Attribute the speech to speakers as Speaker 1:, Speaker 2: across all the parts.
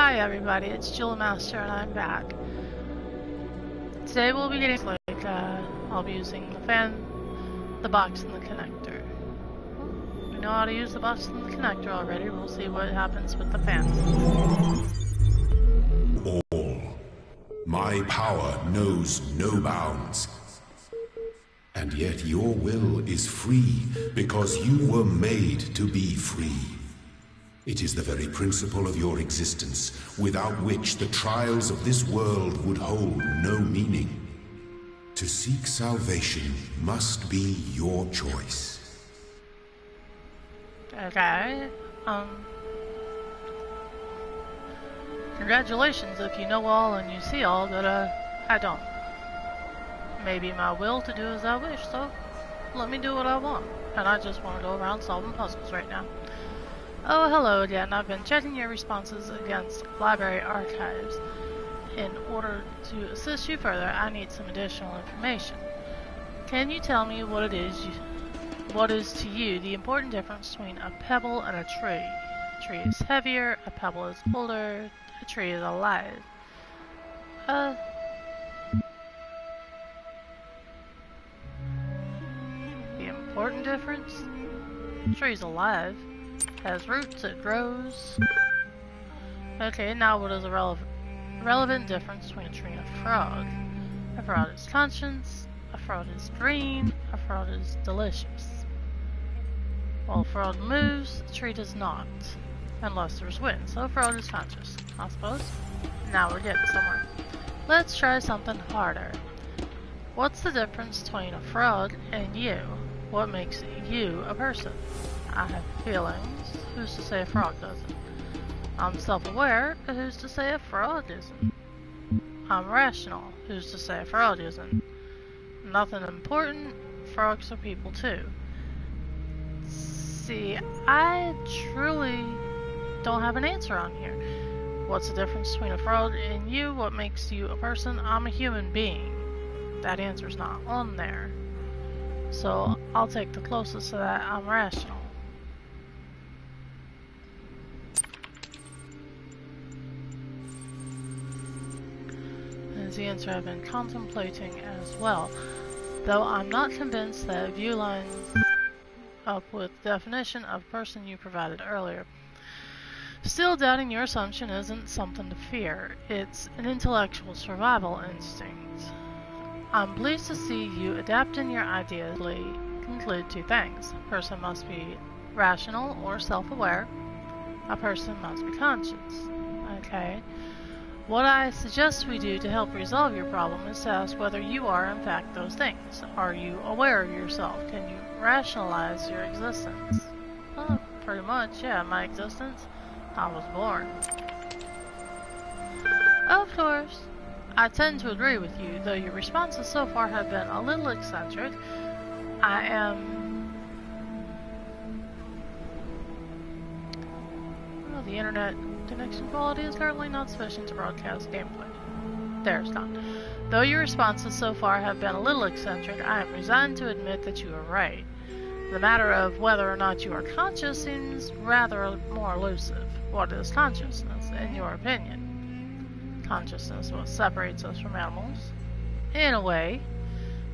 Speaker 1: Hi everybody, it's Jewel Master and I'm back. Today we'll be getting I'll be using the fan, the box, and the connector. We know how to use the box and the connector already. We'll see what happens with the fan.
Speaker 2: All. My power knows no bounds. And yet your will is free because you were made to be free. It is the very principle of your existence, without which the trials of this world would hold no meaning. To seek salvation must be your choice.
Speaker 1: Okay, congratulations if you know all and you see all, but I don't. Maybe my will to do as I wish, so let me do what I want. And I just want to go around solving puzzles right now. Oh, hello again. I've been checking your responses against library archives. In order to assist you further, I need some additional information. Can you tell me what is to you the important difference between a pebble and a tree? A tree is heavier, a pebble is older, a tree is alive. The important difference? The tree's alive. Has roots, it grows. Okay, now what is a relevant difference between a tree and a frog? A frog is conscious, a frog is green, a frog is delicious. While a frog moves, the tree does not. Unless there's wind, so a frog is conscious, I suppose. Now we're getting somewhere. Let's try something harder. What's the difference between a frog and you? What makes you a person? I have feelings. Who's to say a frog doesn't? I'm self-aware. Who's to say a frog isn't? I'm rational. Who's to say a frog isn't? Nothing important. Frogs are people too. See, I truly don't have an answer on here. What's the difference between a frog and you? What makes you a person? I'm a human being. That answer's not on there. So I'll take the closest to that. I'm rational. Is the answer I've been contemplating as well, though I'm not convinced that view lines up with the definition of person you provided earlier. Still, doubting your assumption isn't something to fear. It's an intellectual survival instinct. I'm pleased to see you adapting your ideas to conclude two things. A person must be rational or self-aware. A person must be conscious. Okay. What I suggest we do to help resolve your problem is to ask whether you are in fact those things. Are you aware of yourself? Can you rationalize your existence? Well, pretty much, yeah, my existence. I was born. Of course, I tend to agree with you, though your responses so far have been a little eccentric. Well, the internet connection quality is currently not sufficient to broadcast gameplay. There, it's gone. Though your responses so far have been a little eccentric, I am resigned to admit that you are right. The matter of whether or not you are conscious seems rather more elusive. What is consciousness, in your opinion? Consciousness is what separates us from animals. In a way,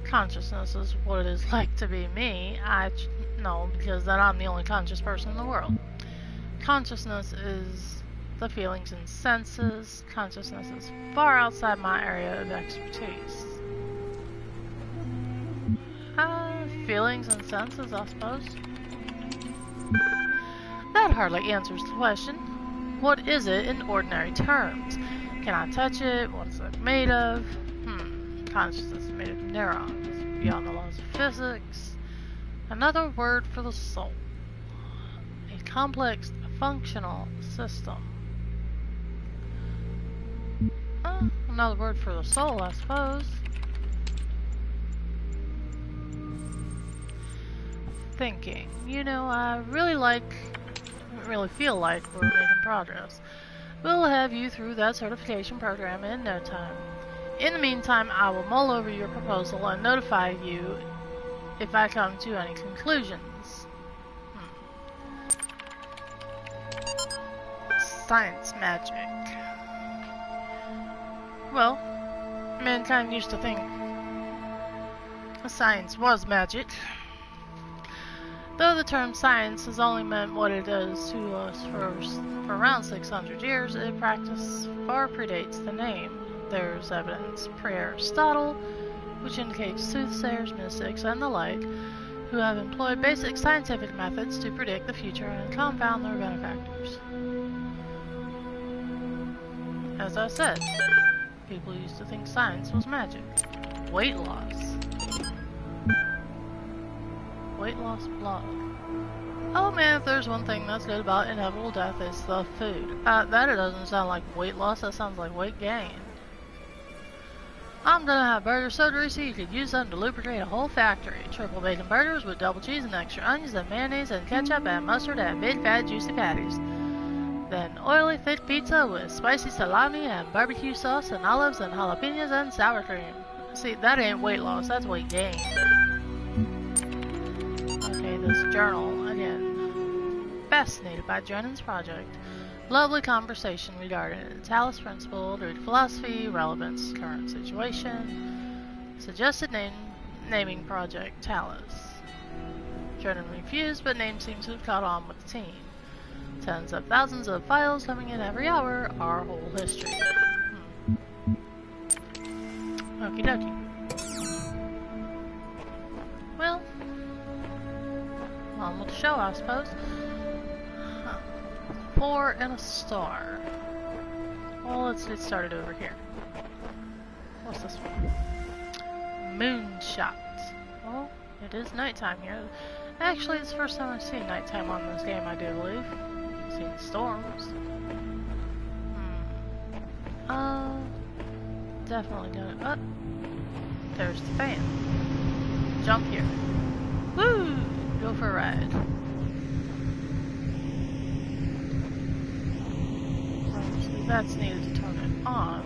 Speaker 1: consciousness is what it is like to be me. No, because then I'm the only conscious person in the world. Consciousness is the feelings and senses. Consciousness is far outside my area of expertise. Feelings and senses, I suppose. That hardly answers the question. What is it in ordinary terms? Can I touch it? What is it made of? Consciousness is made of neurons, beyond the laws of physics. Another word for the soul. A complex functional system. Another word for the soul, I suppose. Thinking. You know, I really feel like we're making progress. We'll have you through that certification program in no time. In the meantime, I will mull over your proposal and notify you if I come to any conclusions. science magic? Well, mankind used to think science was magic, though the term science has only meant what it does to us for around 600 years. Its practice far predates the name. There's evidence pre-Aristotle, which indicates soothsayers, mystics, and the like, who have employed basic scientific methods to predict the future and confound their benefactors. As I said, people used to think science was magic. Weight loss. Weight loss blog. Oh man, if there's one thing that's good about inevitable death, it's the food. That it doesn't sound like weight loss, that sounds like weight gain. I'm gonna have burgers so greasy you could use them to lubricate a whole factory. Triple bacon burgers with double cheese and extra onions and mayonnaise and ketchup and mustard and big fat juicy patties. Then oily thick pizza with spicy salami and barbecue sauce and olives and jalapenos and sour cream. See, that ain't weight loss, that's weight gain. Okay, this journal, again. Fascinated by Drenan's project. Lovely conversation regarding the Talos Princple, root philosophy, relevance, current situation. Suggested naming project Talos. Drennan refused, but name seems to have caught on with the team. Tens of thousands of files coming in every hour, our whole history. Okie dokie. Well, on with the show, I suppose. 4 and a star. Well, let's get started over here. What's this one? Moonshot. Well, it is nighttime here. Actually, it's the first time I've seen nighttime on this game, I do believe. I've seen storms. Definitely gonna... Oh! There's the fan. Jump here. Woo! Go for a ride. So that's needed to turn it on.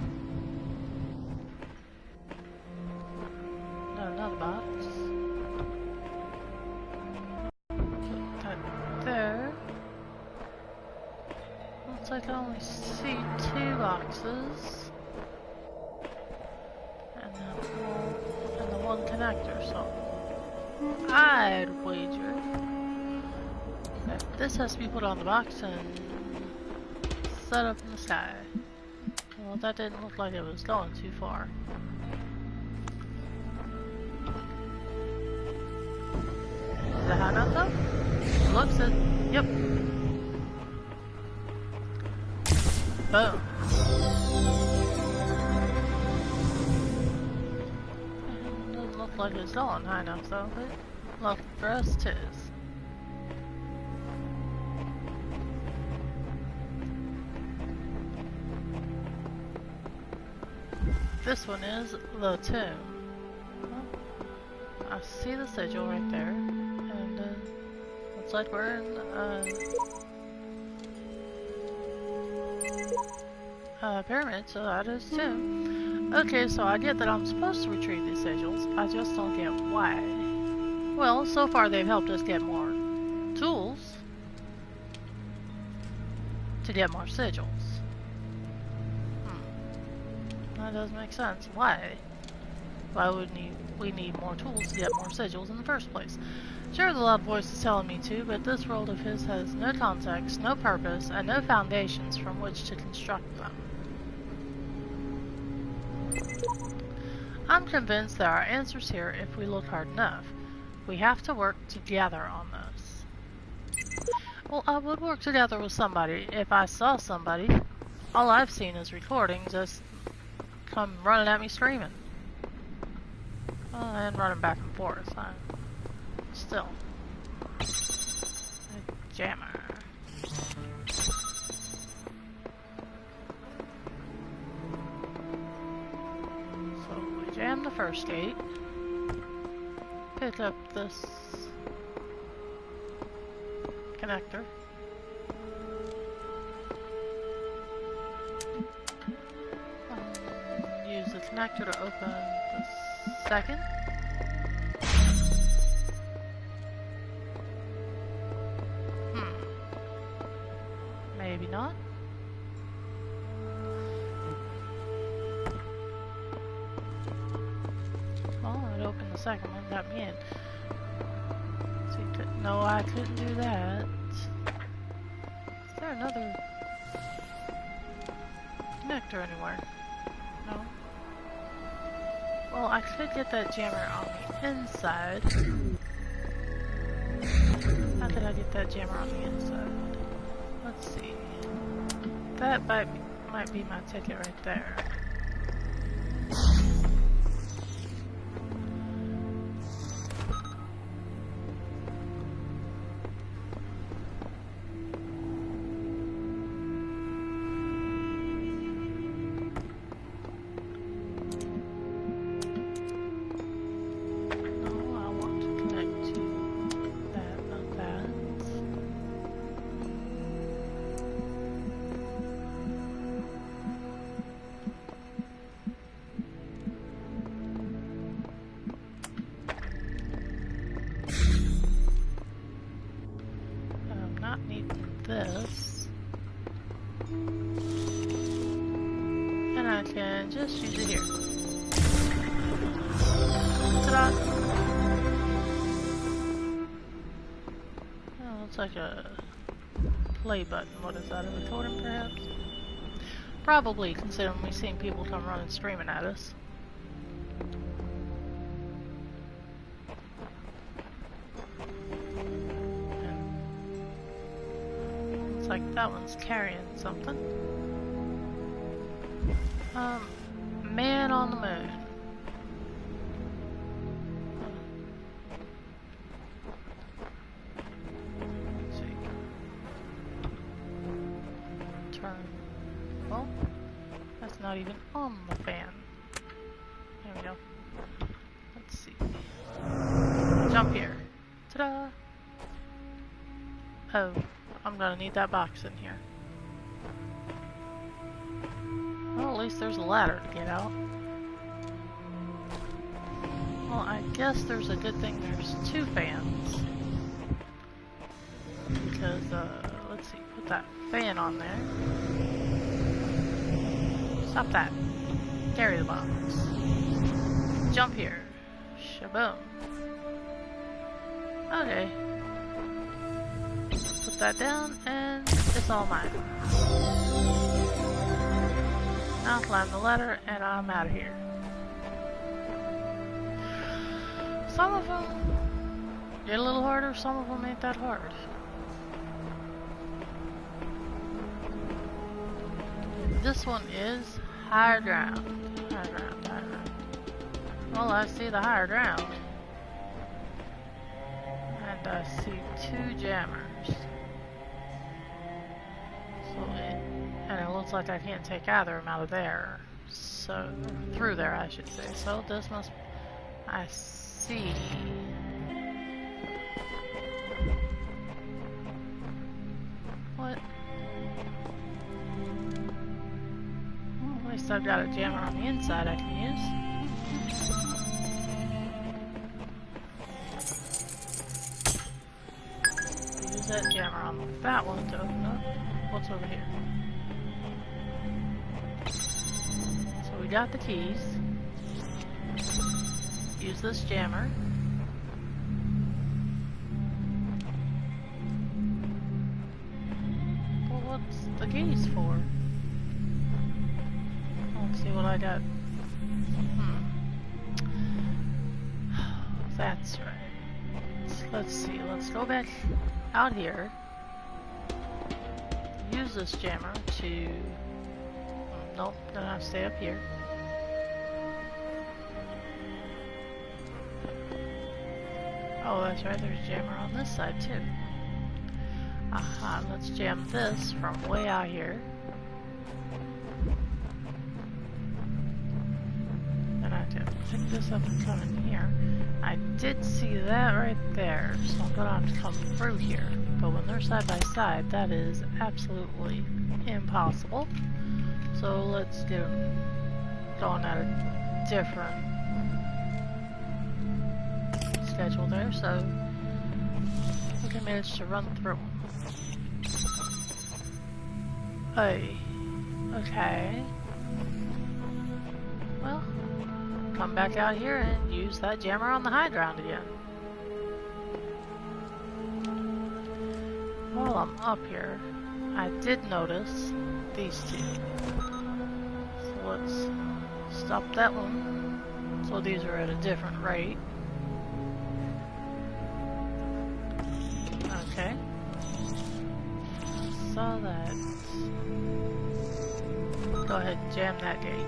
Speaker 1: Got another box. Put that there. Looks like I only see 2 boxes. And the one connector, so I'd wager that this has to be put on the box and set up in the sky. Well, that didn't look like it was going too far. Is that high enough though? Looks it. Yep. Boom. Doesn't look like it's going high enough though, but lucky for us it is. This one is the tomb. Well, I see the sigil right there, and looks like we're in a pyramid, so that is tomb. Okay, so I get that I'm supposed to retrieve these sigils, I just don't get why. Well, so far they've helped us get more tools to get more sigils. That does make sense. Why? Why would we need more tools to get more sigils in the first place? Sure, the loud voice is telling me to, but this world of his has no context, no purpose, and no foundations from which to construct them. I'm convinced there are answers here if we look hard enough. We have to work together on this. Well, I would work together with somebody if I saw somebody. All I've seen is recordings, just come running at me screaming. And running back and forth. Still. A jammer. So we jam the first gate. Pick up this connector. Use the connector to open the second. Maybe not. the second one got me in. So no, I couldn't do that. Is there another connector anywhere? No. Well, I could get that jammer on the inside. How could I get that jammer on the inside? Let's see. That might be my ticket right there. This, and I can just use it here. Ta-da! Oh, looks like a play button. What is that, a recording perhaps? Probably, considering we've seen people come running screaming at us. Like that one's carrying something. Man on the moon. Let's see. Turn. Well, that's not even on the fan. There we go. Let's see. Jump here. Ta-da! Oh. I'm gonna need that box in here. Well, at least there's a ladder to get out. Well, I guess there's a good thing there's two fans. Because, let's see, put that fan on there. Stop that. Carry the box. Jump here. Shaboom. Okay. Put that down, and it's all mine. Now climb the ladder, and I'm out of here. Some of them get a little harder, some of them ain't that hard. This one is higher ground. Higher ground, higher ground. Well, I see the higher ground. And I see two jammers. And it looks like I can't take either of them out of there. So, through there I should say. So this must, I see. What? Well, at least I've got a jammer on the inside I can use. Use that jammer on that one to open up. What's over here? So we got the keys. Use this jammer. Well, what's the keys for? Let's see what I got. That's right. Let's see. Let's go back out here. Use this jammer to... Nope, don't have to stay up here. Oh, that's right, there's a jammer on this side too. Aha, let's jam this from way out here. Then I have to pick this up and come in here. I did see that right there, so I'm gonna have to come through here. But when they're side by side, that is absolutely impossible. So let's get them going at a different schedule there, so we can manage to run through them. Hey, okay. Well, come back out here and use that jammer on the high ground again. While I'm up here, I did notice these two. So let's stop that one. So these are at a different rate. Okay. So that. Go ahead and jam that gate.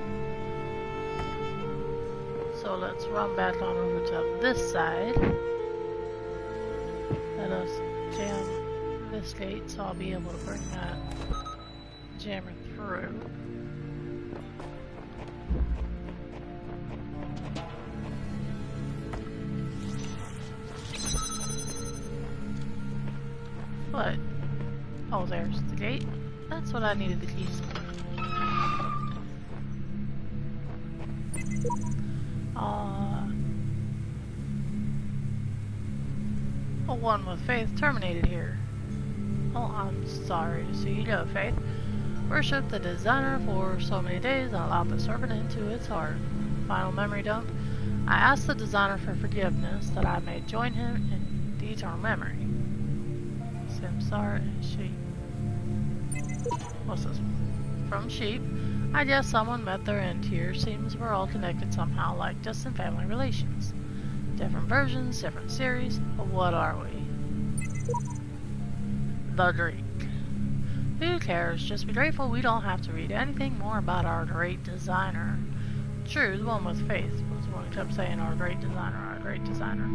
Speaker 1: So let's run back on over to this side. Let us jam this gate so I'll be able to bring that jammer through. But, oh, there's the gate. That's what I needed the keys for. A one with Faith terminated here. Oh, I'm sorry to see you go, Faith. Worship the designer for so many days and allowed the serpent into its heart. Final memory dump. I asked the designer for forgiveness that I may join him in the eternal memory. Samsara and sheep. What's this? From sheep. I guess someone met their end here. Seems we're all connected somehow, like distant family relations. Different versions, different series. What are we? The Greek. Who cares? Just be grateful we don't have to read anything more about our great designer. True, the one with Faith was the one who kept saying our great designer, our great designer.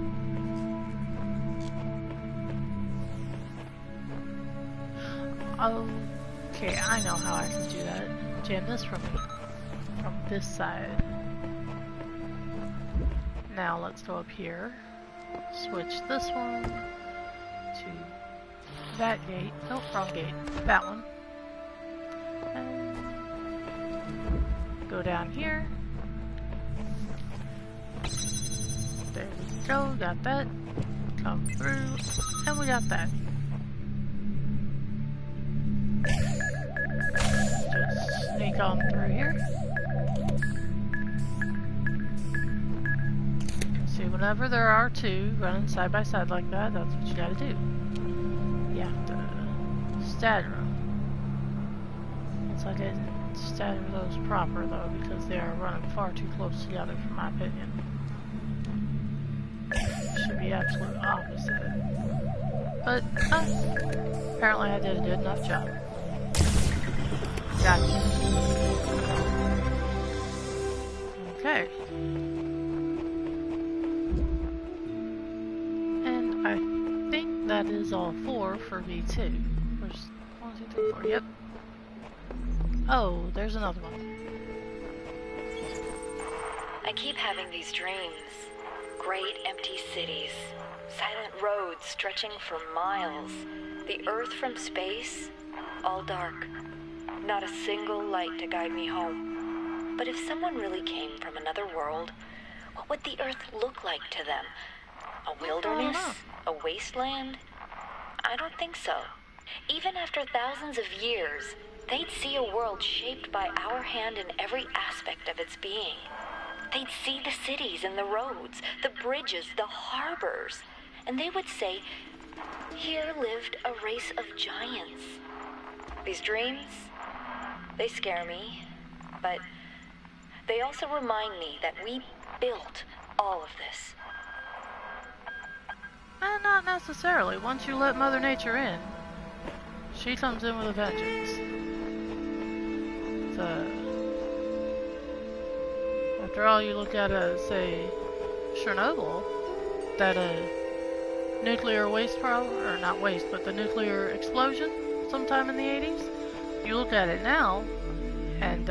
Speaker 1: Okay, I know how I can do that. Jam this from this side. Now let's go up here. Switch this one to that gate. Nope, wrong gate. That one. And go down here. There we go. Got that. Come through. And we got that. Just sneak on through here. See, whenever there are two running side by side like that, that's what you gotta do. You have to stagger them. Once I didn't stagger those proper though, because they are running far too close together, from my opinion. Should be absolute opposite. But apparently I did a good enough job. Gotcha. Okay. And I think that is all four for V2. There's 1, 2, 3, 4. Yep. Oh, there's another one.
Speaker 3: I keep having these dreams. Great empty cities. Silent roads stretching for miles. The Earth from space. All dark. Not a single light to guide me home. But if someone really came from another world, what would the Earth look like to them? A wilderness? A wasteland? I don't think so. Even after thousands of years, they'd see a world shaped by our hand in every aspect of its being. They'd see the cities and the roads, the bridges, the harbors, and they would say, here lived a race of giants. These dreams, they scare me, but they also remind me that we built all of this.
Speaker 1: Not necessarily. Once you let Mother Nature in, she comes in with a vengeance. After all, you look at, say, Chernobyl, that nuclear waste problem, or not waste, but the nuclear explosion sometime in the 80s. You look at it now, and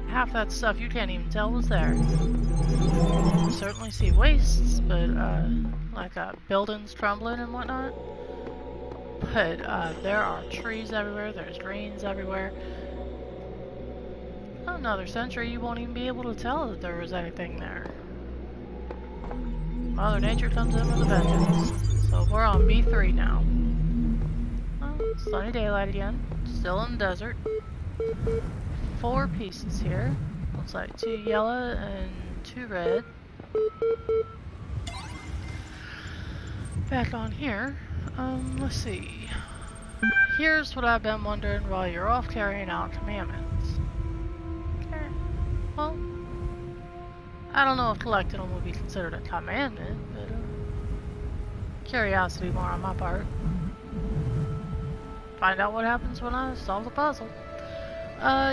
Speaker 1: half that stuff you can't even tell was there. You certainly see wastes, but like buildings crumbling and whatnot. But there are trees everywhere, there's greens everywhere. Another century, you won't even be able to tell that there was anything there. Mother Nature comes in with a vengeance. So we're on B3 now. Oh, sunny daylight again. Still in the desert. 4 pieces here. Looks like 2 yellow and 2 red. Back on here. Let's see. Here's what I've been wondering while you're off carrying out commandments. Okay. Well, I don't know if collecting them would be considered a commandment, but curiosity more on my part. Find out what happens when I solve the puzzle.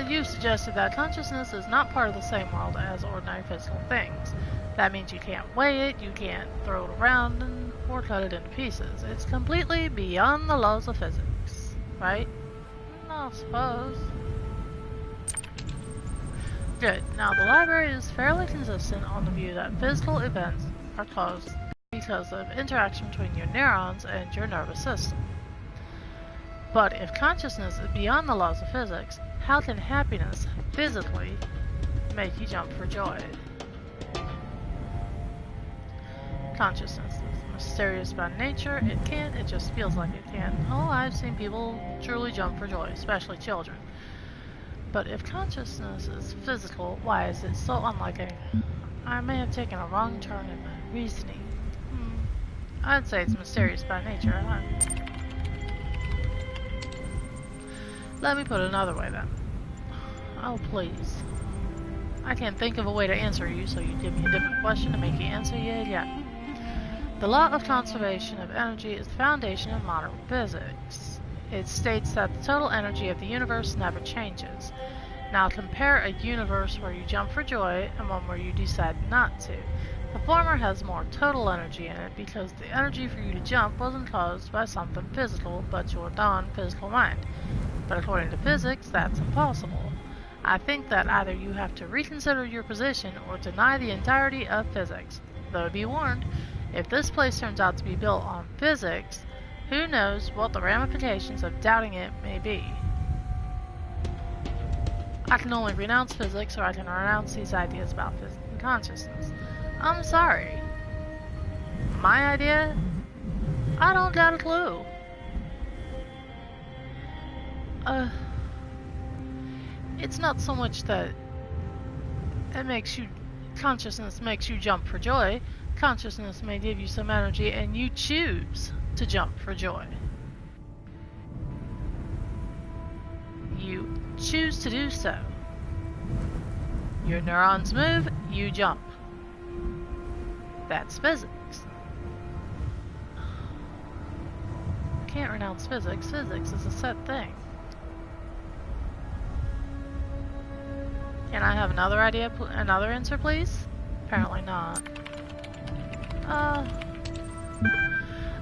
Speaker 1: You suggested that consciousness is not part of the same world as ordinary physical things. That means you can't weigh it, you can't throw it around, or cut it into pieces. It's completely beyond the laws of physics, right? No, I suppose. Good. Now, the library is fairly consistent on the view that physical events are caused because of interaction between your neurons and your nervous system. But if consciousness is beyond the laws of physics, how can happiness physically make you jump for joy? Consciousness is mysterious by nature. It can, it just feels like it can. Oh, I've seen people truly jump for joy, especially children. But if consciousness is physical, why is it so unlike anything? I may have taken a wrong turn in my reasoning. I'd say it's mysterious by nature. Let me put it another way then. Oh, please. I can't think of a way to answer you, so you give me a different question to make you answer yet again. The law of conservation of energy is the foundation of modern physics. It states that the total energy of the universe never changes. Now compare a universe where you jump for joy and one where you decide not to. The former has more total energy in it because the energy for you to jump wasn't caused by something physical but your non-physical mind. But according to physics, that's impossible. I think that either you have to reconsider your position or deny the entirety of physics. Though be warned, if this place turns out to be built on physics, who knows what the ramifications of doubting it may be. I can only renounce physics or I can renounce these ideas about physics and consciousness. I'm sorry. My idea? I don't got a clue. It's not so much that consciousness makes you jump for joy. Consciousness may give you some energy and you choose to jump for joy. You choose to do so. Your neurons move, you jump. That's physics. I can't renounce physics. Physics is a set thing. Can I have another idea, another answer, please? Apparently not.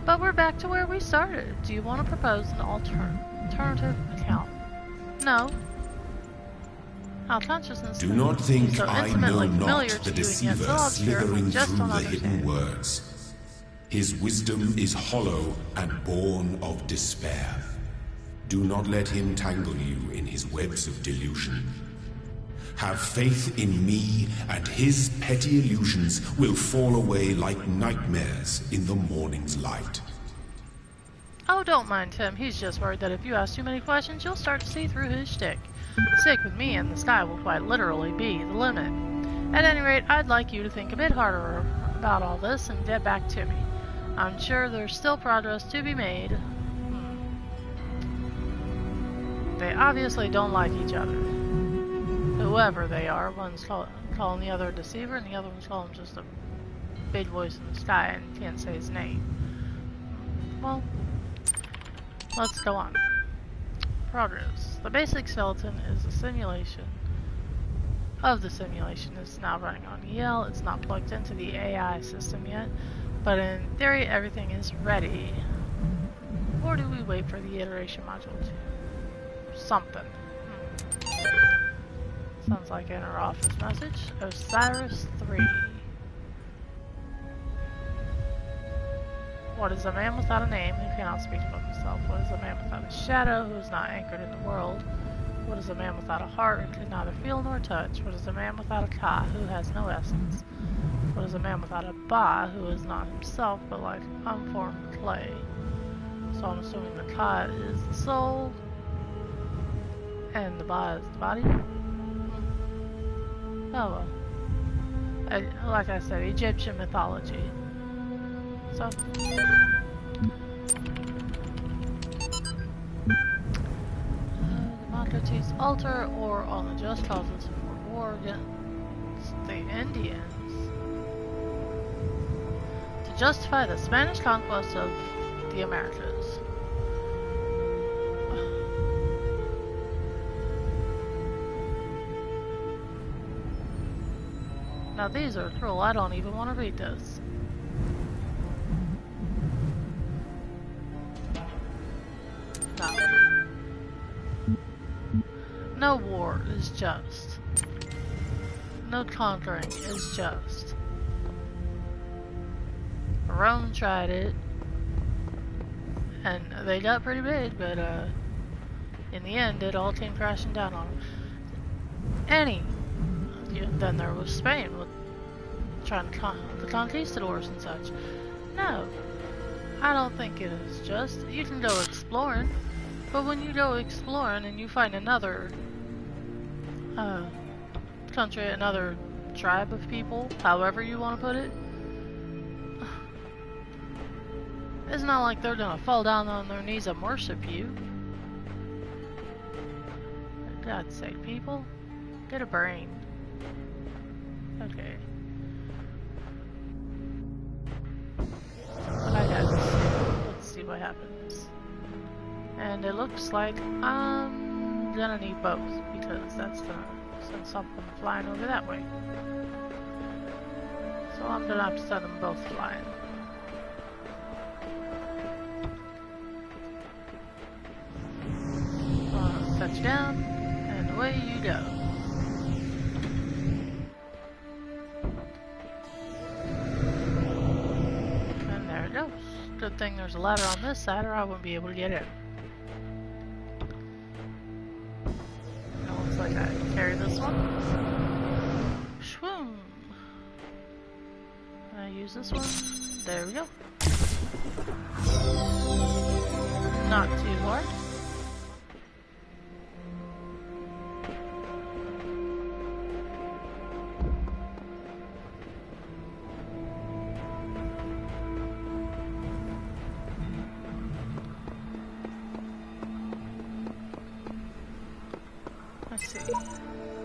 Speaker 1: But we're back to where we started. Do you want to propose an alternative account? No. How consciousness
Speaker 2: do not think
Speaker 1: so
Speaker 2: I know not
Speaker 1: to
Speaker 2: the deceiver slithering through the hidden words. His wisdom is hollow and born of despair. Do not let him tangle you in his webs of delusion. Have faith in me, and his petty illusions will fall away like nightmares in the morning's light.
Speaker 1: Oh, don't mind him. He's just worried that if you ask too many questions, you'll start to see through his shtick. Stick with me, and the sky will quite literally be the limit. At any rate, I'd like you to think a bit harder about all this and get back to me. I'm sure there's still progress to be made. They obviously don't like each other. Whoever they are, one's calling the other a deceiver, and the other one's calling him just a big voice in the sky and can't say his name. Well, let's go on. Progress. The basic skeleton is a simulation of the simulation. It's now running on EL. It's not plugged into the AI system yet, but in theory everything is ready. Or do we wait for the iteration module to something? Sounds like an inner office message. Osiris 3. What is a man without a name who cannot speak for himself? What is a man without a shadow who is not anchored in the world? What is a man without a heart who can neither feel nor touch? What is a man without a ka who has no essence? What is a man without a ba who is not himself but like unformed clay? So I'm assuming the ka is the soul and the ba is the body? Oh well. Like I said, Egyptian mythology. So. Democracies altar or on the just causes for war against the Indians to justify the Spanish conquest of the Americas. Now these are cruel. I don't even want to read this. No war is just. No conquering is just. Rome tried it, and they got pretty big, but in the end it all came crashing down on them. Then there was Spain with trying to the conquistadors and such. No, I don't think it is just. You can go exploring, but when you go exploring and you find another country, another tribe of people, however you want to put it, it's not like they're gonna fall down on their knees and worship you. For God's sake, people, get a brain. Okay. Let's see what happens. And it looks like I'm gonna need both, because that's gonna send something flying over that way. So I'm gonna have to send them both flying. Touch down, and away you go. And there it goes. Good thing there's a ladder on this side, or I wouldn't be able to get in. Now looks like I can carry this one. Shwoom! Can I use this one? There we go. Not too hard. Let's see.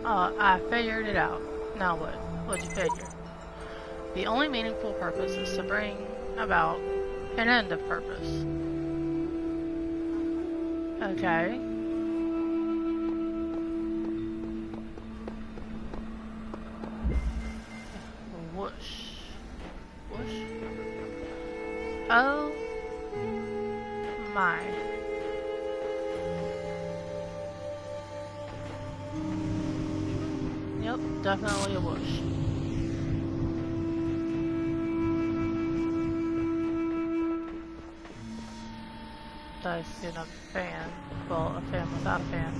Speaker 1: I figured it out. Now what? What'd you figure? The only meaningful purpose is to bring about an end of purpose. Okay. Whoosh. Whoosh. Oh my. Yep, definitely a whoosh. Dice in a fan. Well, a fan without a fan.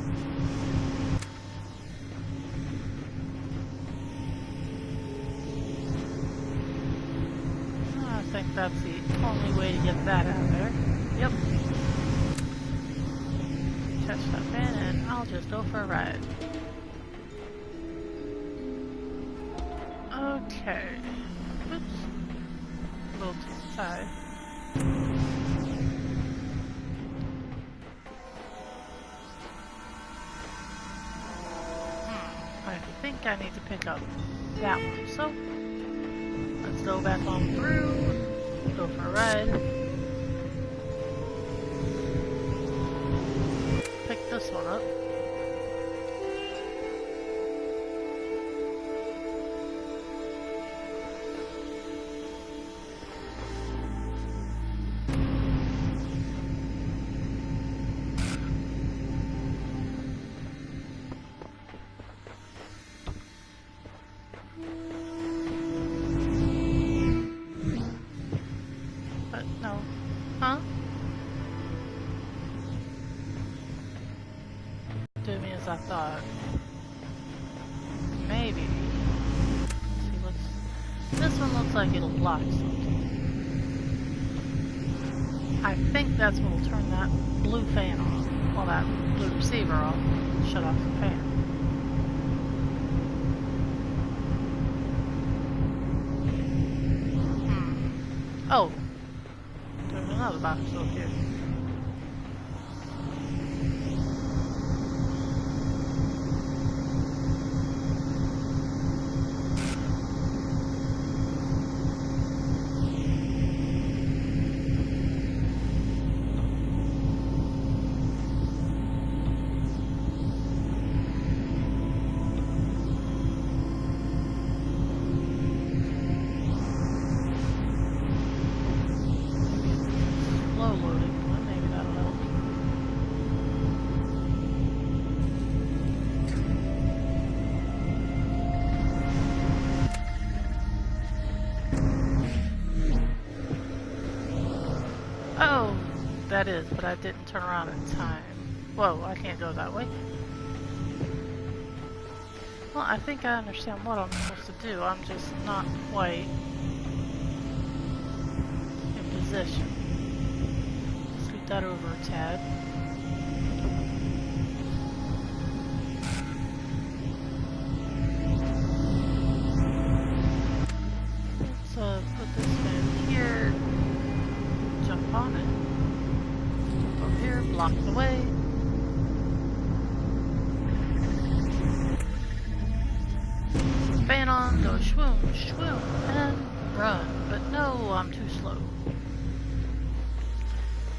Speaker 1: I think that's the only way to get that out of there. Yep. Touch that fan and I'll just go for a ride. Okay. Oops. A little too tight. I think I need to pick up that one. So, let's go back on through. Go for a ride. Pick this one up. I thought maybe. Let's see what's this one looks like it'll block something. I think that's what will turn that blue fan off. Well, that blue receiver off. Shut off the fan. Oh, there's another box over here. Slow loading, but maybe that'll help. Oh, that is, but I didn't turn around in time. Whoa, I can't go that way. Well, I think I understand what I'm supposed to do. I'm just not quite in position. Scoot that over a tad. Let's put this fan here. Jump on it. Jump over here, block the way. Fan on, go swoon, swoon, and run. But no, I'm too slow.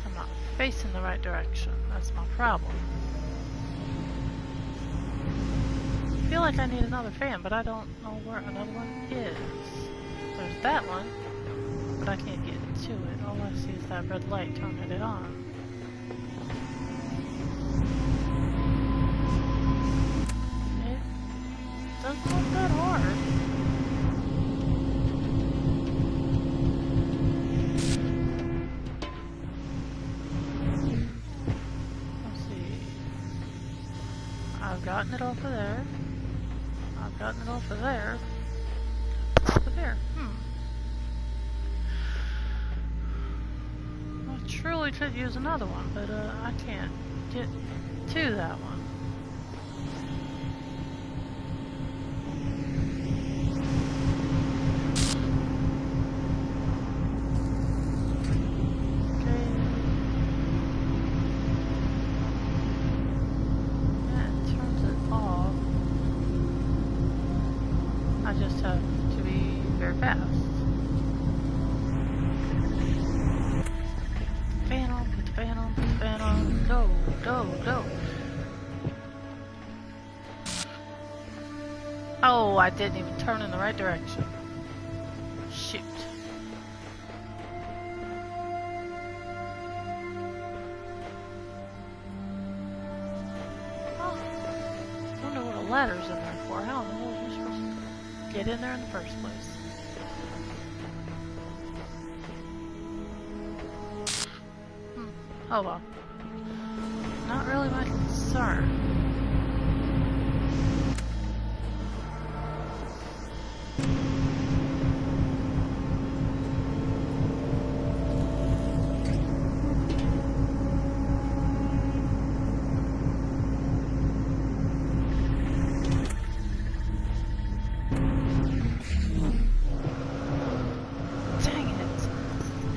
Speaker 1: I'm not facing the right direction. That's my problem. I feel like I need another fan, but I don't know where another one is. There's that one, but I can't get to it. All I see is that red light turning it on. Doesn't look that hard. Let's see. I've gotten it off of there. I've gotten it off of there. Off of there. I truly could use another one, but I can't get to that one. I just have to be very fast. Fan on, put the fan on, put the fan on. Go, go, go. Oh, I didn't even turn in the right direction. Shoot. Oh, I wonder what a ladder's in there for. How in the world are you supposed to get in there in the first place? Oh well. Not really my concern.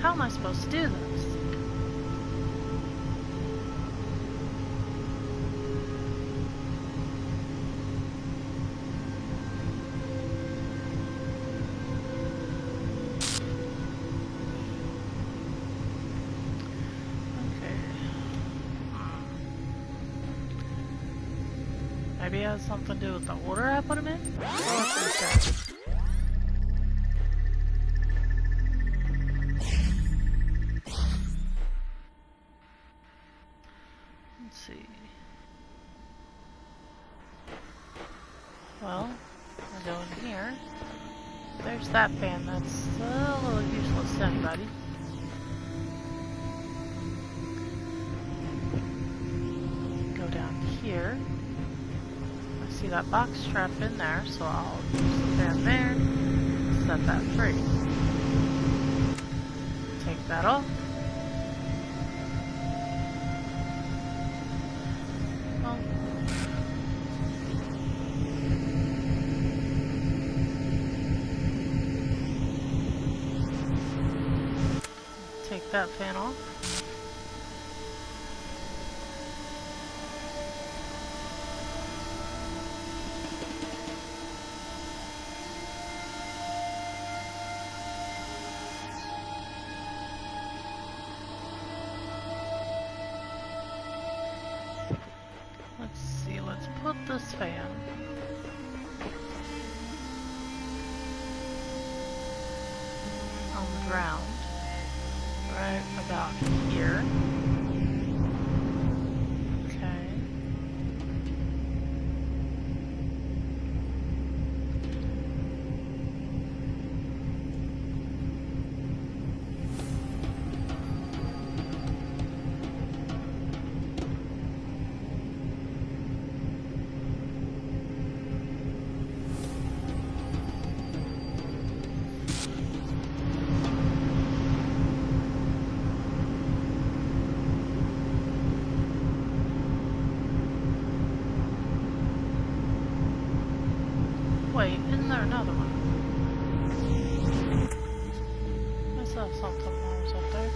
Speaker 1: How am I supposed to do this? Okay. Maybe it has something to do with the order I put them in? Let's see. Well, I go in here. There's that fan that's a little useless to anybody. Go down here. I see that box trap in there, so I'll stand there, set that free. Take that off. take that fan off. Let's see, let's put this fan on the ground, right about here. Okay. Wait, isn't there another one? I saw something when I was up there.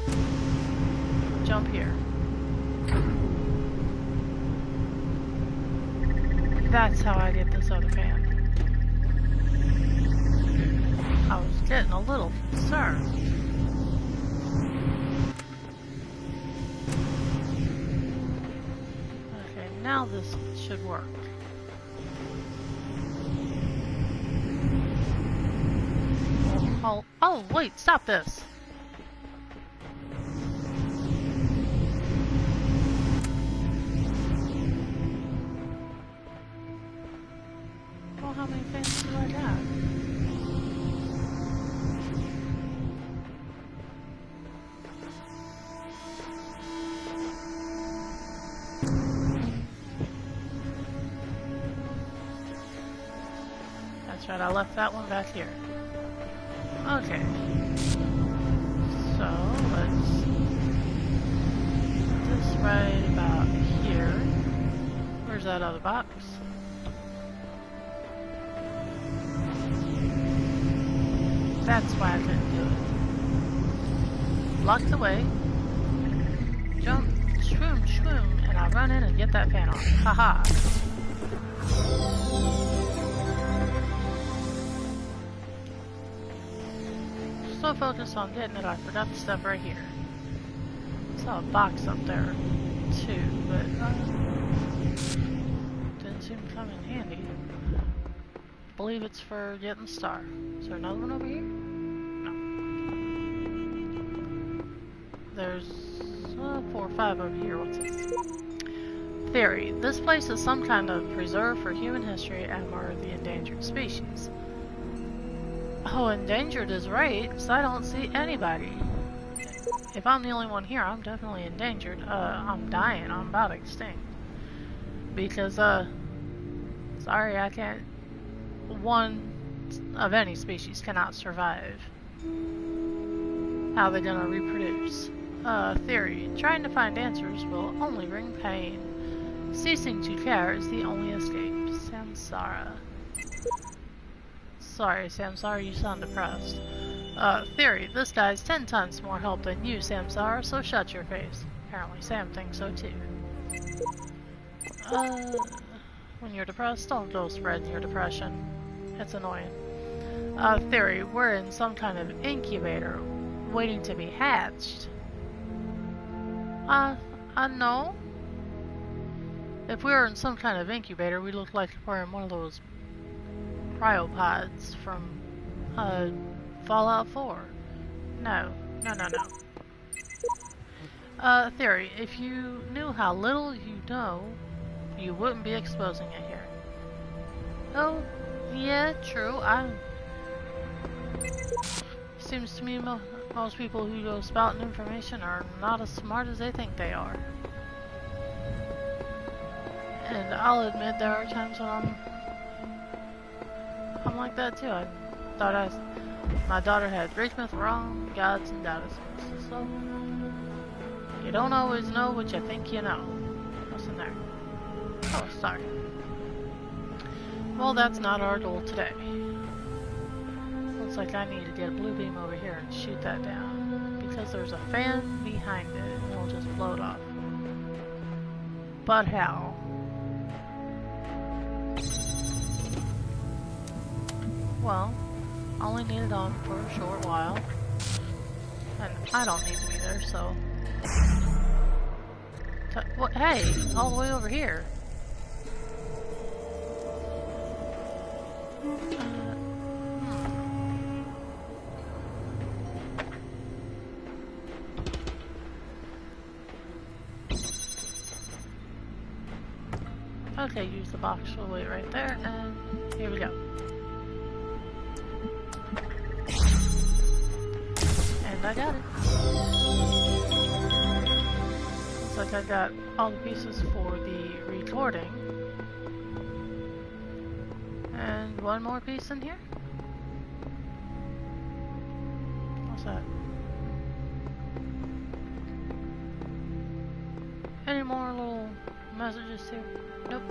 Speaker 1: Jump here. That's how I get this other fan. I was getting a little concerned. Okay, now this should work. Oh, wait, stop this! Well, how many fans do I got? That's right, I left that one back here. Okay, so let's put this right about here. Where's that other box? That's why I couldn't do it. Block the way, jump, shroom, shroom, and I run in and get that fan off. Haha. So focused on getting it, I forgot to step right here. Saw a box up there too, but didn't seem to come in handy. Believe it's for getting the star. Is there another one over here? No. There's 4 or 5 over here. What's this? Theory. This place is some kind of preserve for human history and are the endangered species. Oh, endangered is right, because I don't see anybody. If I'm the only one here, I'm definitely endangered. I'm dying. I'm about extinct. Because, sorry, I can't... One of any species cannot survive. How are they gonna reproduce? Theory. Trying to find answers will only bring pain. Ceasing to care is the only escape. Samsara. Sorry, Samsara, you sound depressed. Theory. This guy's 10 times more help than you, Samsara, so shut your face. Apparently Sam thinks so too. When you're depressed, don't go spreading your depression. It's annoying. Theory. We're in some kind of incubator, waiting to be hatched. No. If we were in some kind of incubator, we look like we're in one of those cryopods from Fallout 4. No. Theory. If you knew how little you know, you wouldn't be exposing it here. Oh, yeah, true. Seems to me most people who go spouting information are not as smart as they think they are. And I'll admit there are times when I'm like that too. I thought my daughter had Greek myth wrong, gods and goddesses. So you don't always know what you think you know. What's in there? Oh, sorry. Well, that's not our goal today. Looks like I need to get a blue beam over here and shoot that down. because there's a fan behind it and it'll just float off. But how? Well, I only need it on for a short while. And I don't need to be there, so... What? Hey! All the way over here! Okay, use the box. We'll wait right there, and here we go. And I got it. Looks like I got all the pieces for the recording. And one more piece in here. What's that? Any more little messages here? Nope.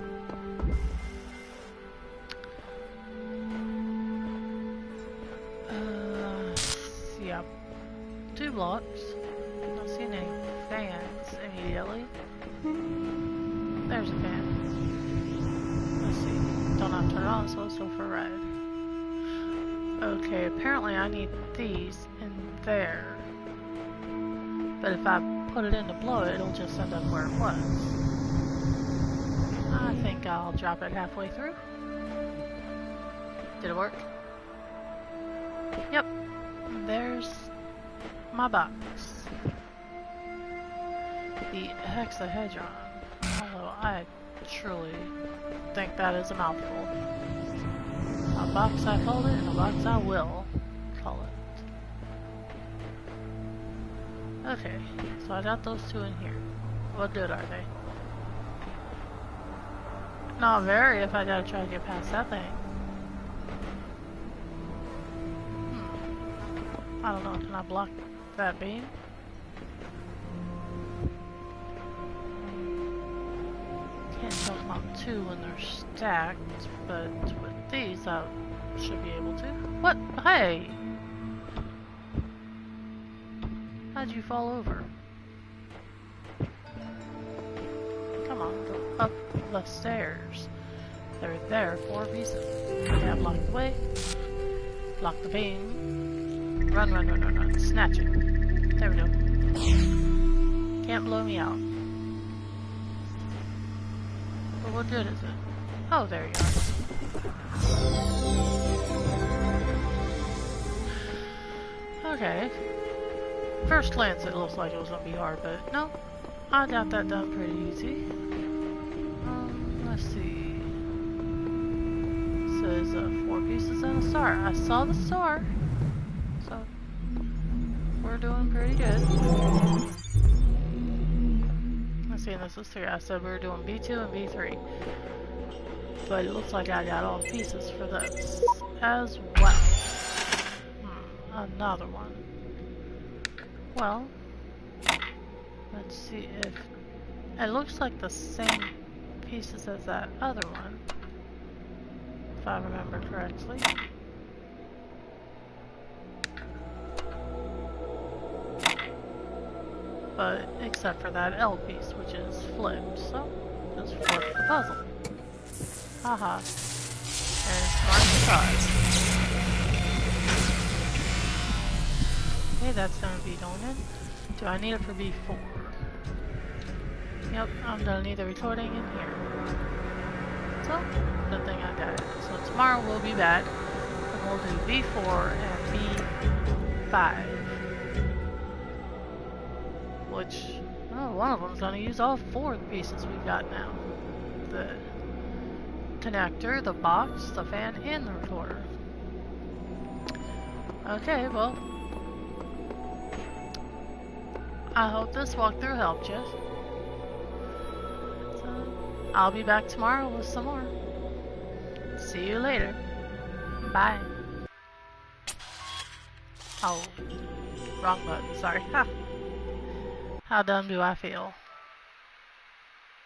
Speaker 1: Yeah. 2 blocks. Not seeing any fans immediately. There's a fan. Let's see. Don't have to turn it on, so let's go for a ride. Okay, apparently I need these in there. But if I put it in to blow it, it'll just end up where it was. I think I'll drop it halfway through. Did it work? Yep. There's my box. The hexahedron. Although I truly think that is a mouthful. A box I called it, and a box I will call it. Okay, so I got those 2 in here. What good are they? Not very if I gotta try to get past that thing. I don't know, can I block that beam? Can't tell them on 2 when they're stacked, but with these I should be able to. What? Hey! How'd you fall over? Come on, go up the stairs. They're there, 4 pieces. Okay, I blocked the way. Block the beam. Run, run, run, run, run. Snatch it. There we go. Can't blow me out. But what good is it? Oh, there you are. Okay. First glance it looks like it was gonna be hard, but no. I got that done pretty easy. Let's see. It says 4 pieces and a star. I saw the star. So, we're doing pretty good. Let's see, and this is 3. I said we were doing B2 and B3. But it looks like I got all the pieces for this as well. Another one. Well, let's see if... It looks like the same pieces as that other one. If I remember correctly. But, except for that L piece, which is flipped, so just flip the puzzle. Haha. And smart surprise. Okay, that's gonna be going in. Do I need it for B4? Yep, I'm gonna need the recording in here. So, good thing I got it. So tomorrow we'll be back, and we'll do B4 and B5. Which, oh, one of them's gonna use all 4 of the pieces we've got now. The connector, the box, the fan, and the recorder. Okay, well, I hope this walkthrough helped you. So, I'll be back tomorrow with some more. See you later. Bye. Oh, wrong button, sorry. How dumb do I feel?